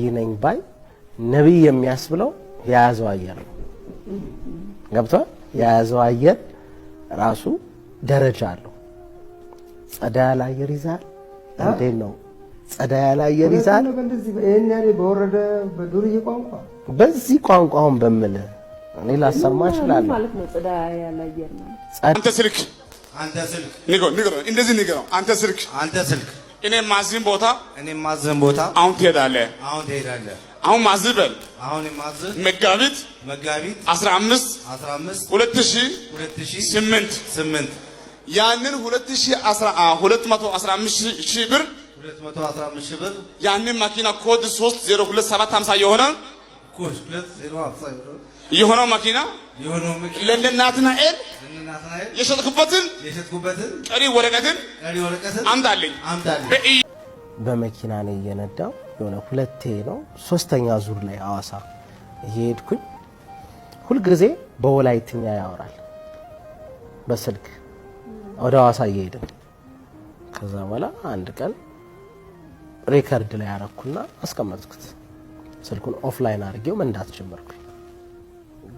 ይነኝ ባይ ነብይ የሚያስብለው ያያዘው አየር ነው ገብቷል ያያዘው አየር ራሱ ደረጃ አለው ጸዳ ያለ አየር ይዛል እንዴት ነው ጸዳ ያለ አየር ይዛል በእንደዚህ እኔ በወረደ በዱርዬ ቋንቋ በዚህ ቋንቋውን በመለ እኔ ላሰማ ይችላል ማለት ነው ጸዳ ያለ አየር ነው አንተ ስልክ ንገሮ እንደዚህ ንገሮ አንተ ስልክ እኔ ማዝን ቦታ አሁን ትሄዳለህ አሁን ማዝበል መጋቢት 15 2008 ያንን 215 ሺህ ብር ያንን ማኪና ኮድ 302750 የሆነው ማኪና ለናትናኤል የሸጥኩበትን ቀሪ ወረቀትን አምጣልኝ በመኪና ነው የነዳው የሆነ ሁለቴ ነው ሶስተኛ ዙር ላይ አዋሳ እየሄድኩኝ ሁሉ ጊዜ በወላይትኛ ያወራል በስልክ ወደ አዋሳ እየሄድን ከዛ በኋላ አንድ ቀን ሪከርድ ላይ አረኩና አስቀመጥኩት ስልኩን ኦፍላይን አድርጌው መንዳት ጀመርኩ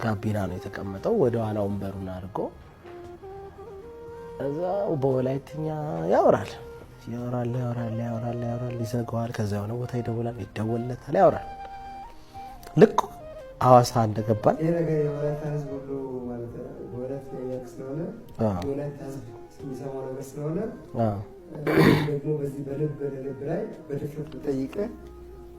ጋቢና ነው የተቀመጠው ወደ ኋላ ወንበሩን አድርጎ እዛ በወላይትኛ ያወራል ይዘጋዋል ከዛ የሆነ ቦታ ይደወልለታል ያወራል ልክ አዋሳ እንደገባን ይሄ ነገር የወላይታ ህዝብ ሁሉ ማለት ወላይታ ስለሆነ ወላይታ ህዝብ የሚሰማው ነገር ስለሆነ ደግሞ በዚህ በልብ ላይ በድፍረት ጠይቀ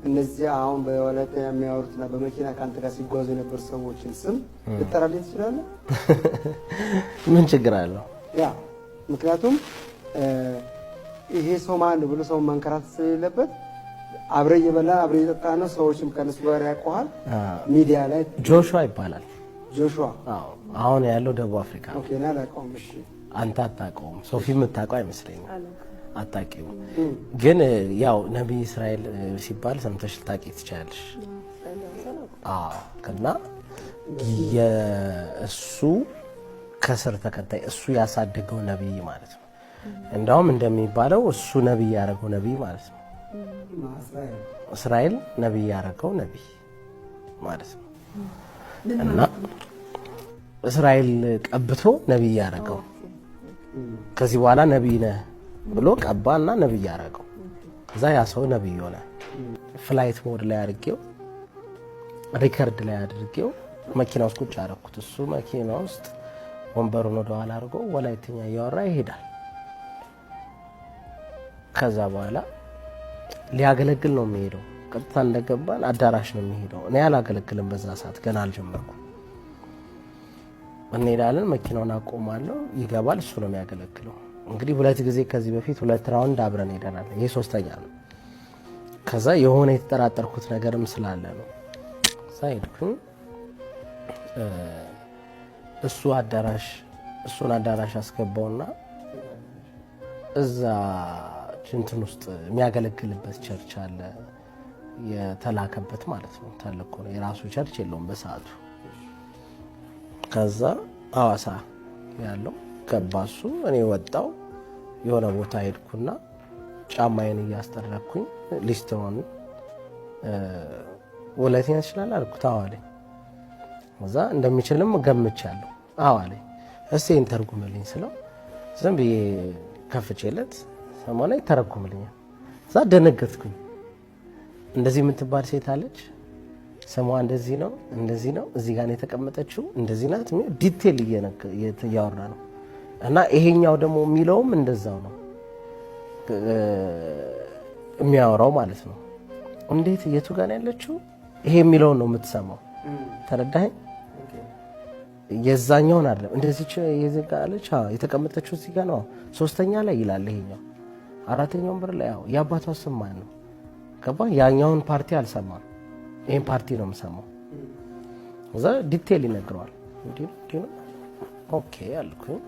እነዚህ አሁን በወላይታ የሚያወሩትና በመኪና ካንተ ጋር ሲጓዙ የነበሩ ሰዎችን ስም ልጠራልኝ ትችላለህ? ምን ችግር አለው? ያ ምክንያቱም ይሄ ሰው ማን ብሎ ሰው መንከራት ስለሌለበት አብረ እየበላ አብረ እየጠጣ ነው ሰዎችም ከነሱ ጋር ያውቀዋል ሚዲያ ላይ ጆሹዋ ይባላል ጆሹዋ አሁን ያለው ደቡብ አፍሪካ ኦኬ ና ላቆም እሺ አንተ አታውቀውም ሶፊ የምታውቀው አይመስለኝም አታውቂውም ግን ያው ነብይ እስራኤል ሲባል ሰምተሽ ልታውቂ ትችያለሽ ከና የእሱ ከስር ተከታይ እሱ ያሳደገው ነብይ ማለት ነው እንደውም እንደሚባለው እሱ ነብይ ያረገው ነብይ ማለት ነው እስራኤል ነብይ ያረገው ነብይ ማለት ነው እና እስራኤል ቀብቶ ነብይ ያረገው ከዚህ በኋላ ነብይ ነህ ብሎ ቀባና ነብይ ያረገው እዛ ያ ሰው ነብይ ሆነ ፍላይት ሞድ ላይ አድርጌው ሪከርድ ላይ አድርጌው መኪና ውስጥ ቁጭ አረኩት እሱ መኪና ውስጥ ወንበሩን ወደ ኋላ አድርጎ ወላይትኛ እያወራ ይሄዳል ከዛ በኋላ ሊያገለግል ነው የሚሄደው ቀጥታ እንደገባን አዳራሽ ነው የሚሄደው እኔ አላገለግልም በዛ ሰዓት ገና አልጀመርኩም እንሄዳለን መኪናውን አቆማለሁ ይገባል እሱ ነው የሚያገለግለው እንግዲህ ሁለት ጊዜ ከዚህ በፊት ሁለት ራውንድ አብረን ሄደናል ይሄ ሶስተኛ ነው ከዛ የሆነ የተጠራጠርኩት ነገርም ስላለ ነው ሳይድኩኝ እሱን አዳራሽ አስገባውና እዛ እንትን ውስጥ የሚያገለግልበት ቸርች አለ የተላከበት ማለት ነው ታልቆ ነው የራሱ ቸርች የለውም በሰዓቱ ከዛ አዋሳ ያለው ገባሱ እኔ ወጣው የሆነ ቦታ ሄድኩና ጫማዬን እያስጠረኩኝ ሊስትሮን ወላይትኛ ይችላል አልኩት አዋለኝ እዛ እንደሚችልም ገምቻለሁ አዋለኝ እስቲ እንተርጉምልኝ ስለው ዝም ብዬ ከፍቼለት ሰማና ይተረጉምልኝ እዛ ደነገጥኩኝ እንደዚህ የምትባል ሴት አለች ስሟ እንደዚህ ነው እዚህ ጋር ነው የተቀመጠችው እንደዚህ ናት ዲቴል እያወራ ነው እና ይሄኛው ደግሞ የሚለውም እንደዛው ነው የሚያወራው ማለት ነው እንዴት የቱ ጋር ነው ያለችው ይሄ የሚለው ነው የምትሰማው ተረዳኸኝ የዛኛውን አይደለም እንደዚህ የዘጋለች የተቀመጠችው እዚህ ጋር ነው ሶስተኛ ላይ ይላል ይሄኛው አራተኛው ብር ላይ ያባቷ ስም ማን ነው ገባ ያኛውን ፓርቲ አልሰማም ይሄን ፓርቲ ነው የምሰማው እዛ ዲቴል ይነግረዋል እንዴ ኦኬ አልኩኝ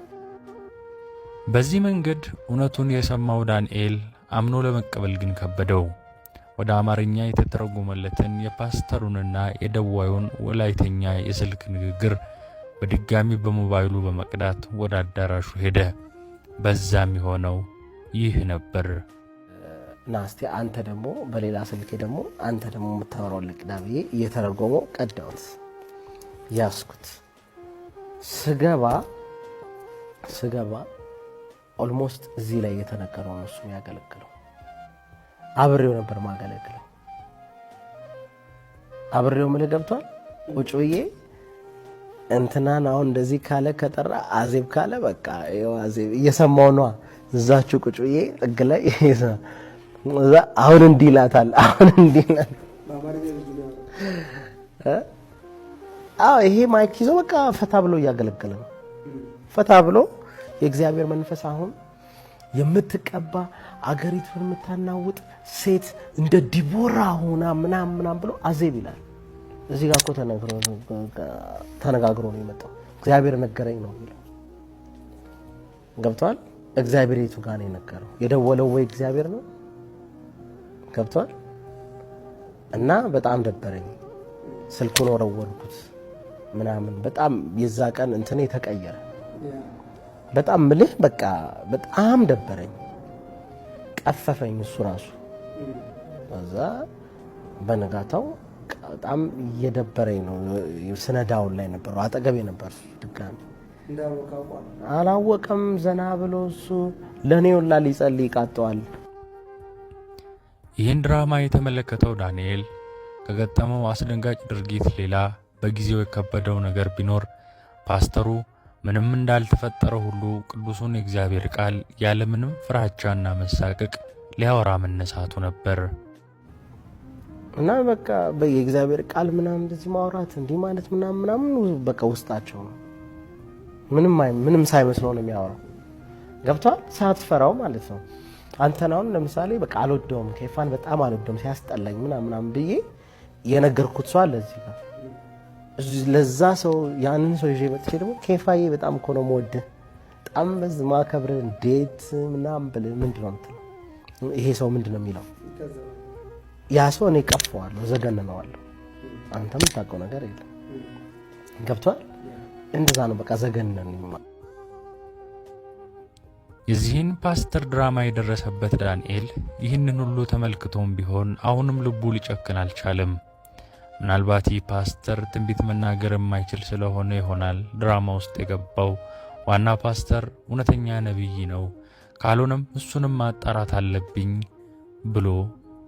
በዚህ መንገድ እውነቱን የሰማው ዳንኤል አምኖ ለመቀበል ግን ከበደው ወደ አማርኛ የተተረጎመለትን የፓስተሩንና የደዋዩን ወላይተኛ የስልክ ንግግር በድጋሚ በሞባይሉ በመቅዳት ወደ አዳራሹ ሄደ በዛም የሆነው ይህ ነበር ናስቲ አንተ ደግሞ በሌላ ስልኬ ደግሞ አንተ ደግሞ የምታወራው ለቅዳብዬ እየተረጎመው ቀዳውት ያስኩት ስገባ ኦልሞስት እዚህ ላይ የተነገረው ነው እሱ ያገለግለው አብሬው ነበር ማገለግለው አብሬው ምን ገብቷል ቁጭ ብዬ እንትናን አሁን እንደዚህ ካለ ከጠራ አዜብ ካለ በቃ ይኸው አዜብ እየሰማው ነው እዛችሁ ቁጭ ብዬ ጥግ ላይ እዛ አሁን እንዲላታል ይሄ ማይክ ይዞ በቃ ፈታ ብሎ እያገለገለ ነው ፈታ ብሎ የእግዚአብሔር መንፈስ አሁን የምትቀባ አገሪቱን የምታናውጥ ሴት እንደ ዲቦራ ሆና ምናምን ብሎ አዜብ ይላል እዚህ ጋር እኮ ተነጋግሮ ነው የመጣው እግዚአብሔር ነገረኝ ነው የሚለው ገብቷል እግዚአብሔር የቱ ጋር ነው የነገረው የደወለው ወይ እግዚአብሔር ነው ገብቷል እና በጣም ደበረኝ ስልኩን ወረወርኩት ምናምን በጣም የዛ ቀን እንትኔ ተቀየረ በጣም ምልህ በቃ በጣም ደበረኝ ቀፈፈኝ እሱ ራሱ እዛ በነጋታው በጣም እየደበረኝ ነው ስነዳውን ላይ ነበር አጠገቤ ነበር ድጋሚ አላወቀም ዘና ብሎ እሱ ለኔው ሊጸልይ ቃጠዋል ይህን ድራማ የተመለከተው ዳንኤል ከገጠመው አስደንጋጭ ድርጊት ሌላ በጊዜው የከበደው ነገር ቢኖር ፓስተሩ ምንም እንዳልተፈጠረ ሁሉ ቅዱሱን የእግዚአብሔር ቃል ያለምንም ፍራቻና መሳቀቅ ሊያወራ መነሳቱ ነበር እና በቃ በየእግዚአብሔር ቃል ምናምን እንደዚህ ማውራት እንዲህ ማለት ምናምን በቃ ውስጣቸው ነው ምንም ሳይመስለው ነው የሚያወራው ገብቷል ሳትፈራው ማለት ነው አንተናውን ለምሳሌ በቃ አልወደውም ከፋን በጣም አልወደውም ሲያስጠላኝ ምናምን ብዬ የነገርኩት ሰው አለ እዚህ ጋር ለዛ ሰው ያንን ሰው ይዤ መጥቼ ደግሞ ከፋዬ በጣም እኮ ነው የምወድ በጣም በዚህ ማከብር እንዴት ምናምን ብለህ ምንድነው የምትለው ይሄ ሰው ምንድነው የሚለው ያ ሰው እኔ ቀፈዋለሁ ዘገነነዋለሁ አንተም ታውቀው ነገር የለም ገብቷል እንደዛ ነው በቃ ዘገነነኝ የዚህን ፓስተር ድራማ የደረሰበት ዳንኤል ይህንን ሁሉ ተመልክቶም ቢሆን አሁንም ልቡ ሊጨክን አልቻለም ምናልባት ይህ ፓስተር ትንቢት መናገር የማይችል ስለሆነ ይሆናል ድራማ ውስጥ የገባው ዋና ፓስተር እውነተኛ ነብይ ነው ካልሆነም እሱንም ማጣራት አለብኝ ብሎ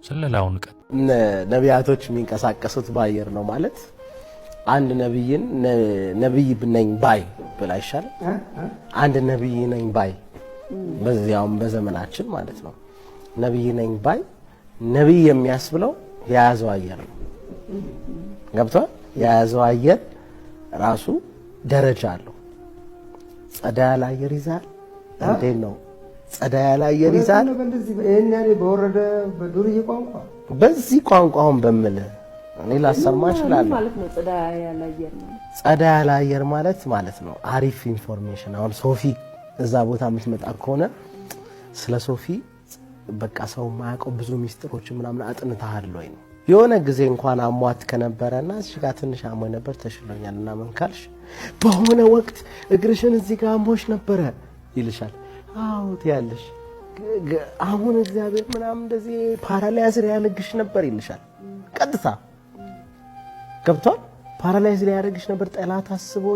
ስለላውን ቀጥ ነቢያቶች የሚንቀሳቀሱት ባየር ነው ማለት አንድ ነብይ ነኝ ባይ ብላ ይሻል አንድ ነብይ ነኝ ባይ በዚያውም በዘመናችን ማለት ነው ነብይ ነኝ ባይ ነብይ የሚያስብለው የያዘው አየር ነው ገብቷል የያዘው አየር ራሱ ደረጃ አለው ጸዳ ያለ አየር ይዛል እንዴት ነው ጸዳ ያለ አየር ይዛል በእንደዚህ በእኛኔ በወረደ በዱርዬ ቋንቋ በዚህ ቋንቋውን በመለ እኔ ላሰማ ይችላል ማለት ነው ጸዳ ያለ አየር ማለት ነው አሪፍ ኢንፎርሜሽን አሁን ሶፊ እዛ ቦታ የምትመጣ ከሆነ ስለ ሶፊ በቃ ሰው ማያውቀው ብዙ ሚስጥሮች ምናምን አጥንተሃል ወይ ነው የሆነ ጊዜ እንኳን አሟት ከነበረና እዚህ ጋር ትንሽ አሞኝ ነበር ተሽሎኛልና መንካልሽ በሆነ ወቅት እግርሽን እዚህ ጋር አሞሽ ነበር ይልሻል አው ትያለሽ አሁን እግዚአብሔር ምናምን እንደዚህ ፓራላይዝ ያደርግሽ ነበር ይልሻል ቀጥታ ገብቷል ፓራላይዝ ያደርግሽ ነበር ጠላት አስቦ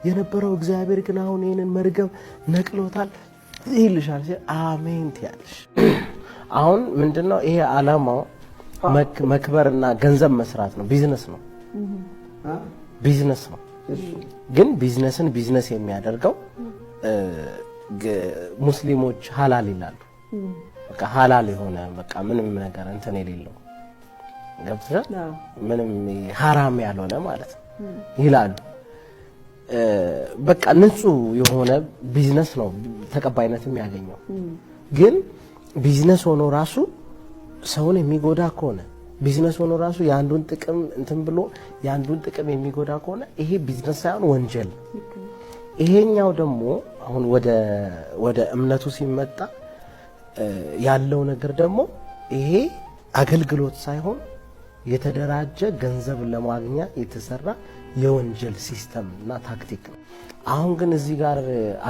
የነበረው እግዚአብሔር ግን አሁን ይሄንን መርገም ነቅሎታል ይልሻል አሜን ትያለሽ አሁን ምንድነው ይሄ አላማው መክበርና ገንዘብ መስራት ነው ቢዝነስ ነው ግን ቢዝነስን ቢዝነስ የሚያደርገው ሙስሊሞች ሐላል ይላሉ በቃ ሐላል የሆነ በቃ ምንም ነገር እንትን የሌለው ገብቷል ምንም حرام ያልሆነ ማለት ይላሉ በቃ ንጹህ የሆነ ቢዝነስ ነው ተቀባይነት የሚያገኘው ግን ቢዝነስ ሆኖ ራሱ ሰውን የሚጎዳ ከሆነ ቢዝነስ ሆኖ ራሱ ያንዱን ጥቅም እንትን ብሎ ያንዱን ጥቅም የሚጎዳ ከሆነ ይሄ ቢዝነስ ሳይሆን ወንጀል ይሄኛው ደግሞ አሁን ወደ እምነቱ ሲመጣ ያለው ነገር ደግሞ ይሄ አገልግሎት ሳይሆን የተደራጀ ገንዘብ ለማግኛ የተሰራ የወንጀል ሲስተም እና ታክቲክ ነው አሁን ግን እዚህ ጋር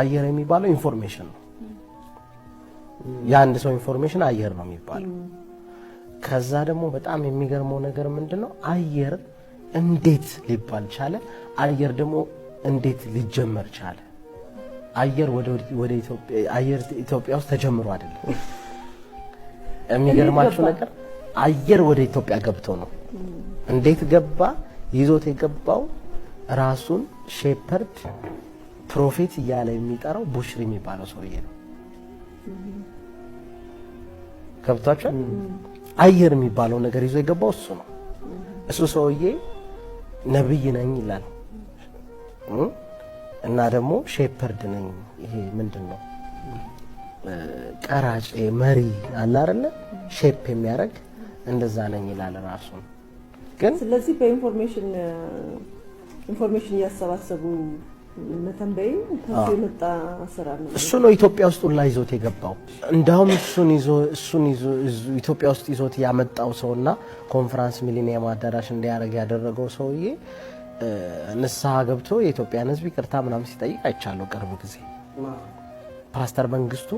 አየር የሚባለው ኢንፎርሜሽን ነው የአንድ ሰው ኢንፎርሜሽን አየር ነው የሚባለው። ከዛ ደግሞ በጣም የሚገርመው ነገር ምንድነው አየር እንዴት ሊባል ቻለ? አየር ደግሞ እንዴት ሊጀመር ቻለ? አየር ወደ ኢትዮጵያ ውስጥ ተጀምሮ አይደለም። የሚገርማችሁ ነገር አየር ወደ ኢትዮጵያ ገብቶ ነው። እንዴት ገባ? ይዞት የገባው ራሱን ሼፐርድ ፕሮፌት እያለ የሚጠራው ቡሽሪ የሚባለው ሰውዬ ነው። ገብቷችኋል? አየር የሚባለው ነገር ይዞ የገባው እሱ ነው። እሱ ሰውዬ ነብይ ነኝ ይላል እና ደግሞ ሼፐርድ ነኝ። ይሄ ምንድነው? ቀራጭ መሪ አለ አይደለ? ሼፕ የሚያደርግ እንደዛ ነኝ ይላል ራሱ። ግን ስለዚህ በኢንፎርሜሽን ያሰባሰቡ መተንበይ ከሱ የመጣ ስራ ነው። እሱ ነው ኢትዮጵያ ውስጥ ሁላ ይዞት የገባው። እንዳውም እሱን ይዞ ኢትዮጵያ ውስጥ ይዞት ያመጣው ሰውና ኮንፈረንስ ሚሊኒየም አዳራሽ እንዲያደርግ ያደረገው ሰውዬ ንስሐ ገብቶ የኢትዮጵያን ሕዝብ ይቅርታ ምናምን ሲጠይቅ አይቻለሁ ቅርብ ጊዜ። ፓስተር መንግስቱ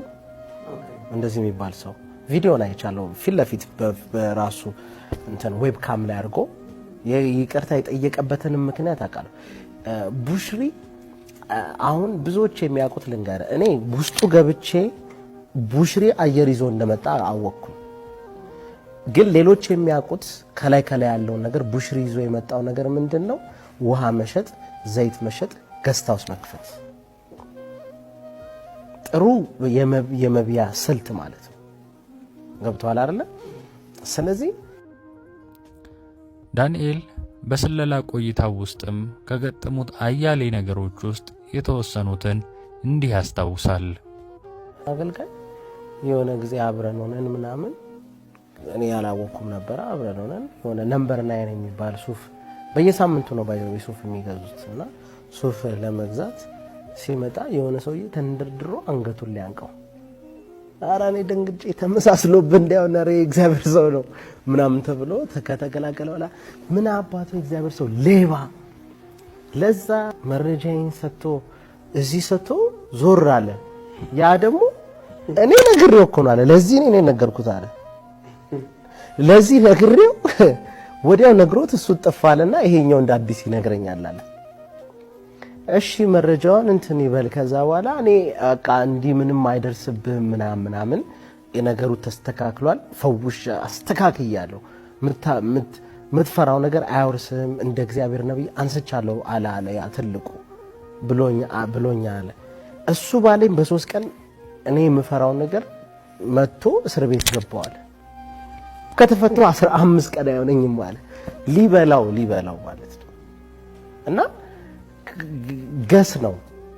እንደዚህ የሚባል ሰው ቪዲዮ ላይ አይቻለሁ። ፊት ለፊት በራሱ እንትን ዌብካም ላይ አድርጎ ይቅርታ የጠየቀበትን ምክንያት አውቃለሁ። ቡሽሪ አሁን ብዙዎች የሚያውቁት ልንገር፣ እኔ ውስጡ ገብቼ ቡሽሪ አየር ይዞ እንደመጣ አወቅኩ። ግን ሌሎች የሚያውቁት ከላይ ያለውን ነገር ቡሽሪ ይዞ የመጣው ነገር ምንድነው? ውሃ መሸጥ፣ ዘይት መሸጥ፣ ገስታውስ መክፈት፣ ጥሩ የመብያ ስልት ማለት ነው። ገብቷል አይደለ? ስለዚህ ዳንኤል በስለላ ቆይታው ውስጥም ከገጠሙት አያሌ ነገሮች ውስጥ የተወሰኑትን እንዲህ ያስታውሳል። አገልጋይ የሆነ ጊዜ አብረን ሆነን ምናምን እኔ ያላወኩም ነበር። አብረን ሆነን የሆነ ነምበር 9 የሚባል ሱፍ በየሳምንቱ ነው ባይዘው ሱፍ የሚገዙትና ሱፍ ለመግዛት ሲመጣ የሆነ ሰውዬ ተንደርድሮ አንገቱን ሊያንቀው፣ ኧረ እኔ ደንግጬ ተመሳስሎብን እንዳይሆን ኧረ እግዚአብሔር ሰው ነው ምናምን ተብሎ ከተገላገለ በኋላ ምን አባቱ እግዚአብሔር ሰው ሌባ ለዛ መረጃዬን ሰጥቶ እዚህ ሰጥቶ ዞር አለ። ያ ደግሞ እኔ ነግሬው እኮ ነው አለ። ለዚህ እኔ ነገርኩት አለ። ለዚህ ነግሬው ወዲያው ነግሮት እሱ ጠፋለና ይሄኛው እንደ አዲስ ይነግረኛል አለ። እሺ መረጃውን እንትን ይበል። ከዛ በኋላ እኔ በቃ እንዲህ ምንም አይደርስብህም ምናምን የነገሩ ተስተካክሏል፣ ፈውሽ አስተካክያለሁ፣ ምትፈራው ነገር አያወርስህም፣ እንደ እግዚአብሔር ነብይ አንስቻለሁ አለ ያ ትልቁ ብሎኛ አለ። እሱ ባለኝ በ3 ቀን እኔ የምፈራው ነገር መጥቶ እስር ቤት ገባዋል። ከተፈቱ 15 ቀን አይሆነኝም ማለት ሊበላው ማለት ነው። እና ገስ ነው።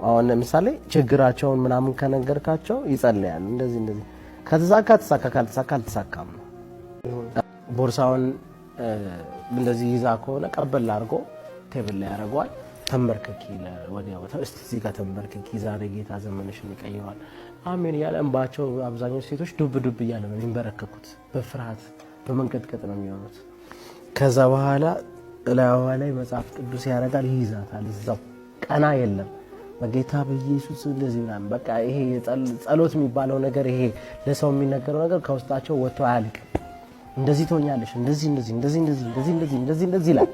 አሁን ለምሳሌ ችግራቸውን ምናምን ከነገርካቸው ይጸልያሉ። እንደዚህ ከተሳካ ካልተሳካ አልተሳካም ነው። ቦርሳውን እንደዚህ ይዛ ከሆነ ቀበል አድርጎ ቴብል ላይ ያደርገዋል። ተንበርከኪ ለወዲያው እስቲ እዚህ ጋር ተንበርከኪ፣ ዛሬ ጌታ ዘመንሽን ይቀይራል አሜን ያለ እንባቸው። አብዛኞቹ ሴቶች ዱብ እያለ ነው የሚንበረከኩት፣ በፍርሃት በመንቀጥቀጥ ነው የሚሆኑት። ከዛ በኋላ እላዋ ላይ መጽሐፍ ቅዱስ ያደርጋል፣ ይይዛታል። እዛው ቀና የለም በጌታ በኢየሱስ እንደዚህ ምናምን በቃ ይሄ ጸሎት የሚባለው ነገር ይሄ ለሰው የሚነገረው ነገር ከውስጣቸው ወጥቶ አያልቅም። እንደዚህ ትሆኛለሽ፣ እንደዚህ ይላል።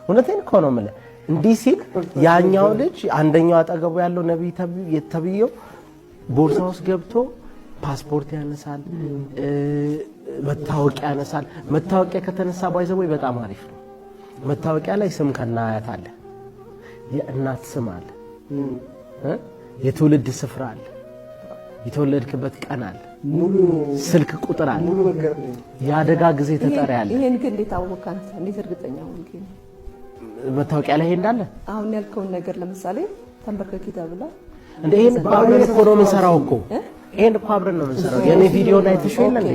እውነቴን እኮ ነው የምልህ። እንዲህ ሲል ያኛው ልጅ አንደኛው አጠገቡ ያለው ነብይ ተብየው ቦርሳ ውስጥ ገብቶ ፓስፖርት ያነሳል፣ መታወቂያ ያነሳል። መታወቂያ ከተነሳ ባይዘው በጣም አሪፍ ነው። መታወቂያ ላይ ስም ከናያት አለ፣ የእናት ስም አለ፣ የትውልድ ስፍራ አለ፣ የተወለድክበት ቀን አለ፣ ሙሉ ስልክ ቁጥር አለ፣ የአደጋ ጊዜ ተጠሪያ አለ። ይሄን ግን እንዴት አወቃን? እንዴት እርግጠኛ ሆንክ? መታወቂያ ላይ እንዳለ አሁን ያልከውን ነገር ለምሳሌ ተንበርከኪ ተብላ እንደ ይሄን አብረን እኮ ነው የምንሰራው እኮ ይሄን እኮ አብረን ነው የምንሰራው። የኔ ቪዲዮ ላይ ተሽወለ እንዴ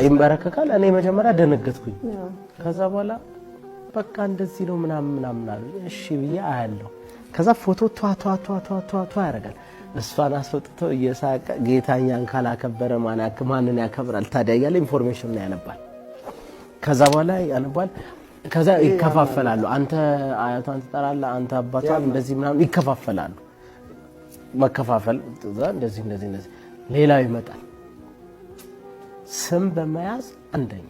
ይንበረከካል። እኔ መጀመሪያ ደነገጥኩኝ። ከዛ በኋላ በቃ እንደዚህ ነው ምናምን አሉ። እሺ ብዬ አያለሁ። ከዛ ፎቶ ቷ ያደርጋል። እሷን አስወጥቶ እየሳቀ ጌታኛን ካላከበረ ማንን ያከብራል ታዲያ እያለ ኢንፎርሜሽን ነው ያነባል። ከዛ በኋላ ያነባል። ከዛ ይከፋፈላሉ። አንተ አያቷን ትጠራለህ፣ አንተ አባቷን እንደዚህ ምናምን ይከፋፈላሉ። መከፋፈል እንደዚህ ሌላው ይመጣል። ስም በመያዝ አንደኛ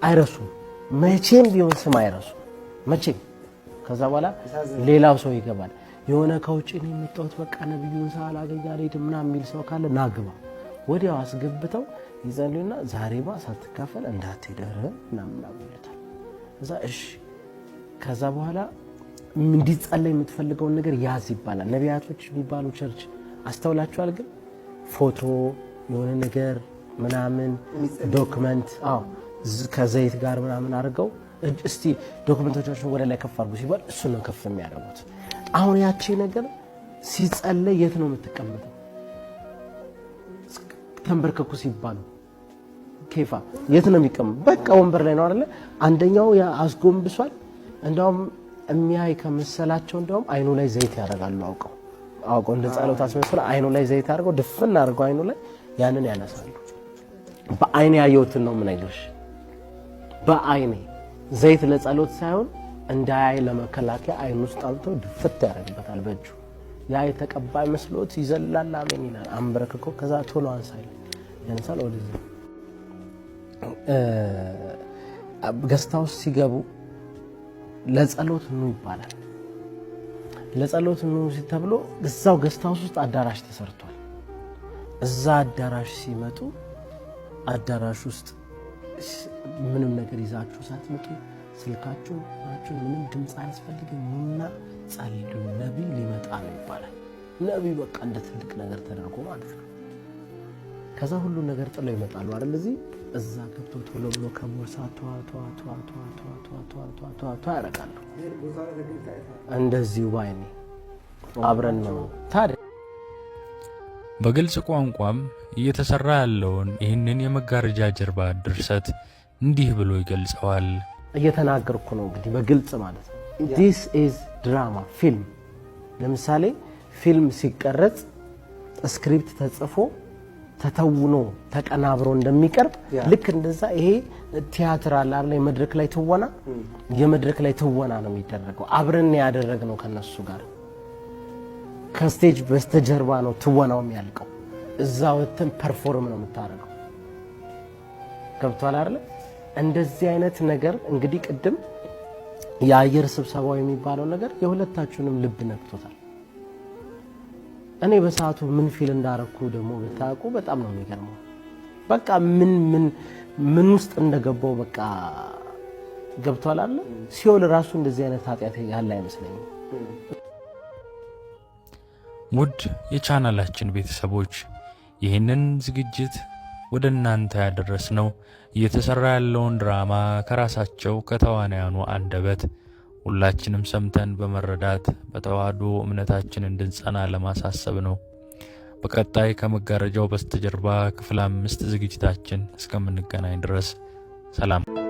አይረሱም። መቼም ቢሆን ስም አይረሱም መቼም። ከዛ በኋላ ሌላው ሰው ይገባል። የሆነ ከውጭ ነው የመጣሁት በቃ ነብዩን ሳላገኝ አልሄድም ምናምን የሚል ሰው ካለ ናግባ ወዲያው አስገብተው ይዘሉና ዛሬማ ሳትካፈል እንዳትሄድ ምናምን ይሉታል። እዛ እሺ። ከዛ በኋላ እንዲጸለይ የምትፈልገውን ነገር ያዝ ይባላል። ነቢያቶች የሚባሉ ቸርች አስተውላችኋል? ግን ፎቶ የሆነ ነገር ምናምን ዶክመንት ከዘይት ጋር ምናምን አድርገው እስቲ ዶክመንቶቻቸውን ወደ ላይ ከፍ አድርጉ ሲባል እሱ ነው ከፍ የሚያደርጉት። አሁን ያቺ ነገር ሲጸለይ የት ነው የምትቀመጠው? ተንበርከኩ ሲባሉ ኬፋ የት ነው የሚቀመጠው? በቃ ወንበር ላይ ነው አይደለ? አንደኛው አስጎንብሷል። እንደውም የሚያይ ከመሰላቸው እንደውም አይኑ ላይ ዘይት ያደርጋሉ። አውቀው እንደ ጸሎት አስመስለው አይኑ ላይ ዘይት አድርገው ድፍን አድርገው አይኑ ላይ ያንን ያነሳሉ። በአይኔ ያየሁትን ነው ምን አይልሽ። በአይኔ ዘይት ለጸሎት ሳይሆን እንዳያይ ለመከላከያ አይኑ ውስጥ አልቶ ድፍት ያደርግበታል በእጁ። ያ የተቀባይ መስሎት ይዘላል። አሜን ይላል አንበረክኮ። ከዛ ቶሎ አንሳይል ያንሳል። ወደዚህ ገስታውስ ሲገቡ ለጸሎት ኑ ይባላል። ለጸሎት ኑ ተብሎ እዛው ገስታውስ ውስጥ አዳራሽ ተሰርቷል። እዛ አዳራሽ ሲመጡ አዳራሽ ውስጥ ምንም ነገር ይዛችሁ ሳትመጡ ስልካችሁ ምንም ድምፅ አያስፈልግም። ኑና ጸልዩ፣ ነቢይ ሊመጣ ነው ይባላል። ነቢይ በቃ እንደ ትልቅ ነገር ተደርጎ ማለት ነው። ከዛ ሁሉ ነገር ጥለው ይመጣሉ አይደል? እዚህ እዛ ገብቶ ቶሎ ብሎ ከቦርሳ ያደርጋሉ። እንደዚሁ ባይኔ አብረን ነው ታዲያ። በግልጽ ቋንቋም እየተሰራ ያለውን ይህንን የመጋረጃ ጀርባ ድርሰት እንዲህ ብሎ ይገልጸዋል። እየተናገርኩ ነው እንግዲህ በግልጽ ማለት ነው። this is drama ፊልም። ለምሳሌ ፊልም ሲቀረጽ ስክሪፕት ተጽፎ ተተውኖ ተቀናብሮ እንደሚቀርብ ልክ እንደዛ ይሄ ቲያትር አለ አይደል? የመድረክ ላይ ትወና ነው የሚደረገው። አብረን ያደረግነው ከነሱ ጋር ከስቴጅ በስተጀርባ ነው ትወናው የሚያልቀው። እዛ ወጥተን ፐርፎርም ነው የምታደርገው። ገብቷል አይደል? እንደዚህ አይነት ነገር እንግዲህ ቅድም የአየር ስብሰባው የሚባለው ነገር የሁለታችሁንም ልብ ነክቶታል። እኔ በሰዓቱ ምን ፊል እንዳረኩ ደግሞ ብታውቁ በጣም ነው የሚገርመው። በቃ ምን ውስጥ እንደገባው በቃ ገብቷል አይደል? ሲኦል ራሱ እንደዚህ አይነት ኃጢአት ያለ አይመስለኝም። ውድ የቻናላችን ቤተሰቦች ይህንን ዝግጅት ወደ እናንተ ያደረስነው እየተሰራ ያለውን ድራማ ከራሳቸው ከተዋናያኑ አንደበት ሁላችንም ሰምተን በመረዳት በተዋህዶ እምነታችን እንድንጸና ለማሳሰብ ነው። በቀጣይ ከመጋረጃው በስተጀርባ ክፍል 5 ዝግጅታችን እስከምንገናኝ ድረስ ሰላም።